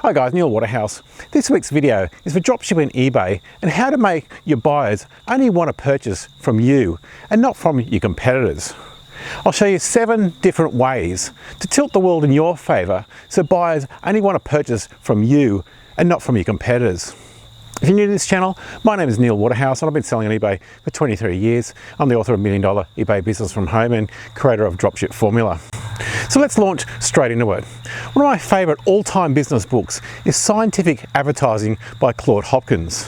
Hi guys, Neil Waterhouse. This week's video is for dropshipping and eBay and how to make your buyers only want to purchase from you and not from your competitors. I'll show you 7 different ways to tilt the world in your favour so buyers only want to purchase from you and not from your competitors. If you're new to this channel, my name is Neil Waterhouse and I've been selling on eBay for 23 years. I'm the author of $1 Million eBay Business from Home and creator of Dropship Formula. So let's launch straight into it. One of my favourite all-time business books is Scientific Advertising by Claude Hopkins.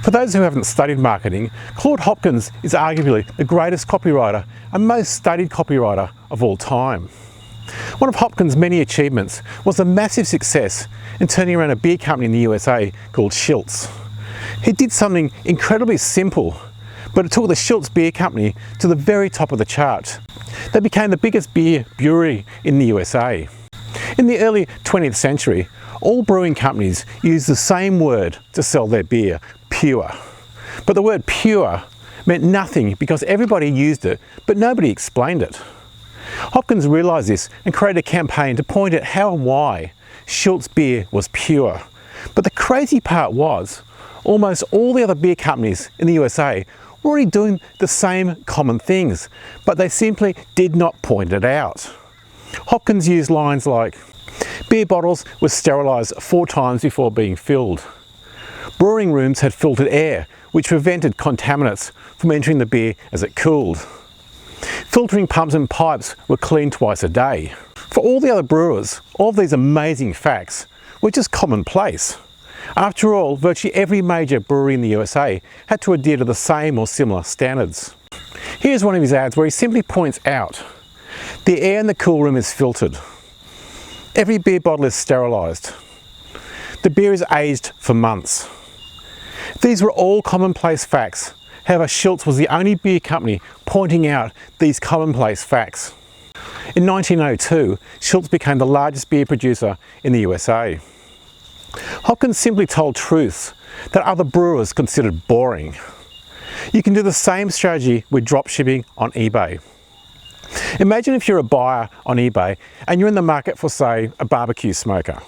For those who haven't studied marketing, Claude Hopkins is arguably the greatest copywriter and most studied copywriter of all time. One of Hopkins' many achievements was the massive success in turning around a beer company in the USA called Schiltz. He did something incredibly simple, but it took the Schiltz beer company to the very top of the chart. They became the biggest beer brewery in the USA. In the early 20th century, all brewing companies used the same word to sell their beer, pure. But the word pure meant nothing because everybody used it, but nobody explained it. Hopkins realised this and created a campaign to point at how and why Schiltz beer was pure. But the crazy part was, almost all the other beer companies in the USA were already doing the same common things, but they simply did not point it out. Hopkins used lines like, beer bottles were sterilised 4 times before being filled. Brewing rooms had filtered air, which prevented contaminants from entering the beer as it cooled. Filtering pumps and pipes were cleaned twice a day. For all the other brewers, all of these amazing facts were just commonplace. After all, virtually every major brewery in the USA had to adhere to the same or similar standards. Here's one of his ads where he simply points out, the air in the cool room is filtered. Every beer bottle is sterilised. The beer is aged for months. These were all commonplace facts. However, Schiltz was the only beer company pointing out these commonplace facts. In 1902, Schiltz became the largest beer producer in the USA. Hopkins simply told truths that other brewers considered boring. You can do the same strategy with dropshipping on eBay. Imagine if you're a buyer on eBay and you're in the market for, say, a barbecue smoker.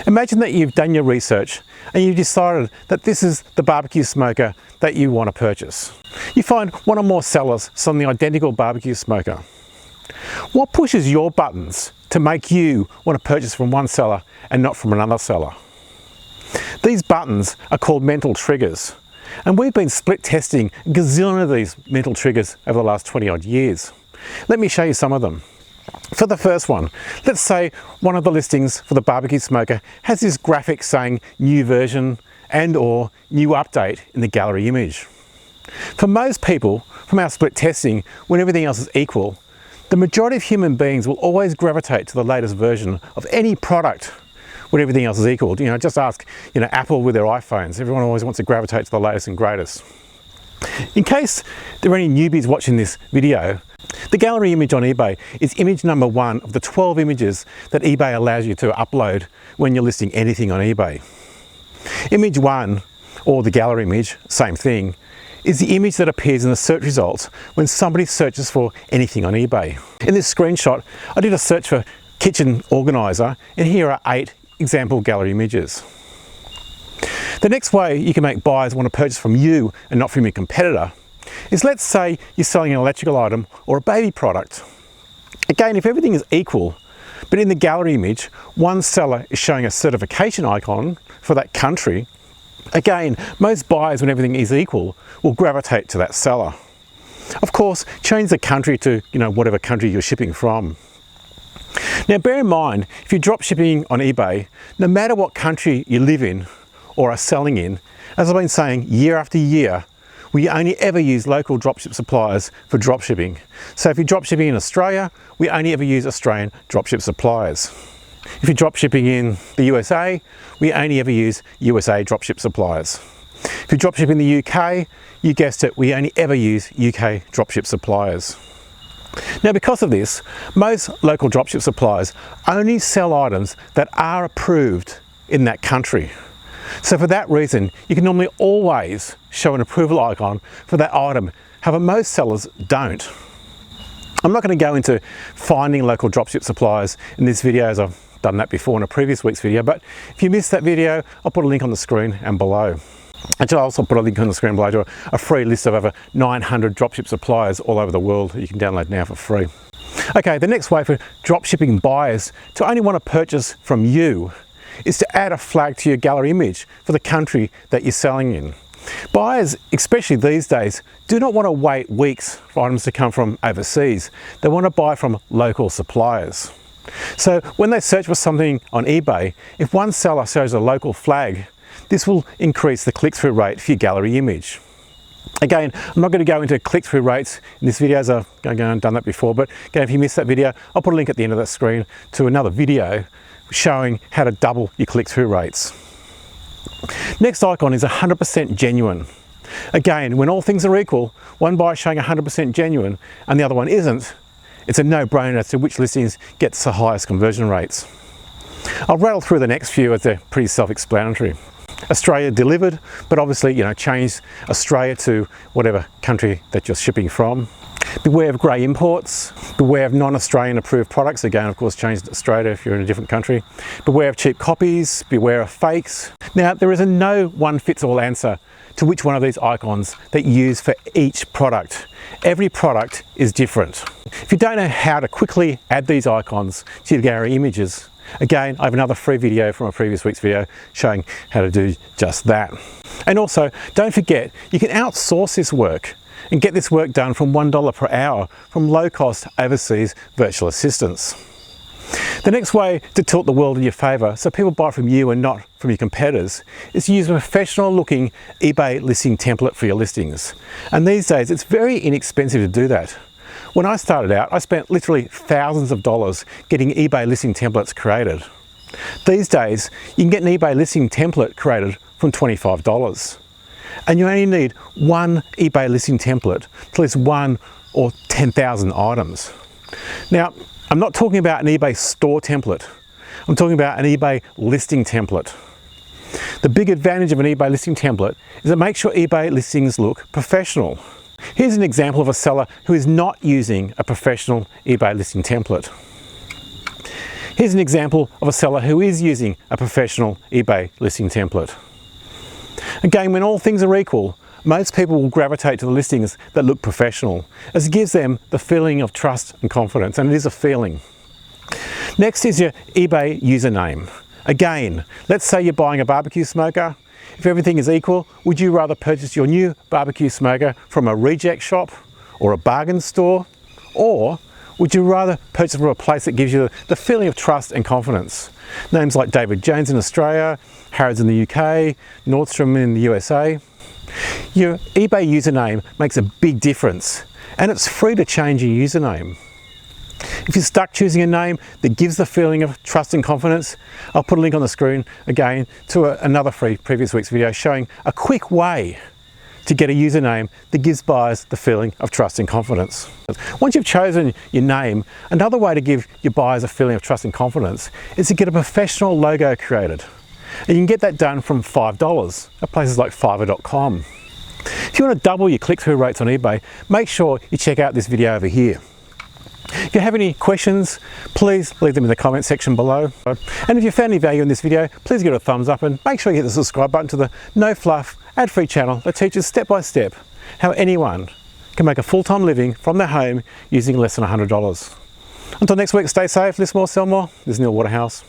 Imagine that you've done your research and you've decided that this is the barbecue smoker that you want to purchase. You find one or more sellers selling the identical barbecue smoker. What pushes your buttons to make you want to purchase from one seller and not from another seller? These buttons are called mental triggers, and we've been split testing a gazillion of these mental triggers over the last 20 odd years. Let me show you some of them. For the first one, let's say one of the listings for the barbecue smoker has this graphic saying new version and or new update in the gallery image. For most people from our split testing, when everything else is equal, the majority of human beings will always gravitate to the latest version of any product when everything else is equal. Just ask, Apple with their iPhones. Everyone always wants to gravitate to the latest and greatest. In case there are any newbies watching this video, the gallery image on eBay is image number 1 of the 12 images that eBay allows you to upload when you're listing anything on eBay. Image 1, or the gallery image, same thing, is the image that appears in the search results when somebody searches for anything on eBay. In this screenshot, I did a search for kitchen organiser, and here are 8 example gallery images. The next way you can make buyers want to purchase from you and not from your competitor is, let's say you're selling an electrical item or a baby product. Again, if everything is equal, but in the gallery image, one seller is showing a certification icon for that country, again, most buyers, when everything is equal, will gravitate to that seller. Of course, change the country to, whatever country you're shipping from. Now, bear in mind, if you're drop shipping on eBay, no matter what country you live in or are selling in, as I've been saying year after year, we only ever use local dropship suppliers for drop shipping. So if you're drop shipping in Australia, we only ever use Australian dropship suppliers. If you're drop shipping in the USA, we only ever use USA dropship suppliers. If you're drop shipping in the UK, you guessed it, we only ever use UK dropship suppliers. Now, because of this, most local dropship suppliers only sell items that are approved in that country. So for that reason, you can normally always show an approval icon for that item. However, most sellers don't. I'm not going to go into finding local dropship suppliers in this video, as I've done that before in a previous week's video, but if you missed that video, I'll put a link on the screen and below. And I'll also put a link on the screen below to a free list of over 900 dropship suppliers all over the world that you can download now for free. Okay, the next way for dropshipping buyers to only want to purchase from you is to add a flag to your gallery image for the country that you're selling in. Buyers, especially these days, do not want to wait weeks for items to come from overseas. They want to buy from local suppliers. So when they search for something on eBay, if one seller shows a local flag, this will increase the click-through rate for your gallery image. Again, I'm not going to go into click-through rates in this video, as I've done that before, but again, if you missed that video, I'll put a link at the end of that screen to another video showing how to double your click-through rates. Next icon is 100% genuine. Again, when all things are equal, one buyer showing 100% genuine and the other one isn't, it's a no-brainer as to which listings gets the highest conversion rates. I'll rattle through the next few as they're pretty self-explanatory. Australia delivered, but obviously, change Australia to whatever country that you're shipping from. Beware of grey imports. Beware of non-Australian approved products. Again, of course, change to Australia if you're in a different country. Beware of cheap copies. Beware of fakes. Now, there is a no one-fits-all answer to which one of these icons that you use for each product. Every product is different. If you don't know how to quickly add these icons to your gallery images, again, I have another free video from a previous week's video showing how to do just that. And also, don't forget, you can outsource this work and get this work done from $1 per hour from low-cost overseas virtual assistants. The next way to tilt the world in your favour so people buy from you and not from your competitors is to use a professional-looking eBay listing template for your listings. And these days, it's very inexpensive to do that. When I started out, I spent literally thousands of dollars getting eBay listing templates created. These days, you can get an eBay listing template created from $25. And you only need one eBay listing template to list 1 or 10,000 items. Now, I'm not talking about an eBay store template. I'm talking about an eBay listing template. The big advantage of an eBay listing template is it makes your eBay listings look professional. Here's an example of a seller who is not using a professional eBay listing template. Here's an example of a seller who is using a professional eBay listing template. Again, when all things are equal, most people will gravitate to the listings that look professional, as it gives them the feeling of trust and confidence, and it is a feeling. Next is your eBay username. Again, let's say you're buying a barbecue smoker. If everything is equal, would you rather purchase your new barbecue smoker from a reject shop or a bargain store? Or would you rather purchase from a place that gives you the feeling of trust and confidence? Names like David Jones in Australia, Harrods in the UK, Nordstrom in the USA. Your eBay username makes a big difference, and it's free to change your username. If you're stuck choosing a name that gives the feeling of trust and confidence, I'll put a link on the screen again to another free previous week's video showing a quick way to get a username that gives buyers the feeling of trust and confidence. Once you've chosen your name, another way to give your buyers a feeling of trust and confidence is to get a professional logo created. And you can get that done from $5 at places like Fiverr.com. If you want to double your click-through rates on eBay, make sure you check out this video over here. If you have any questions, please leave them in the comment section below. And if you found any value in this video, please give it a thumbs up and make sure you hit the subscribe button to the no fluff, ad-free channel that teaches step by step how anyone can make a full-time living from their home using less than $100. Until next week, stay safe, list more, sell more. This is Neil Waterhouse.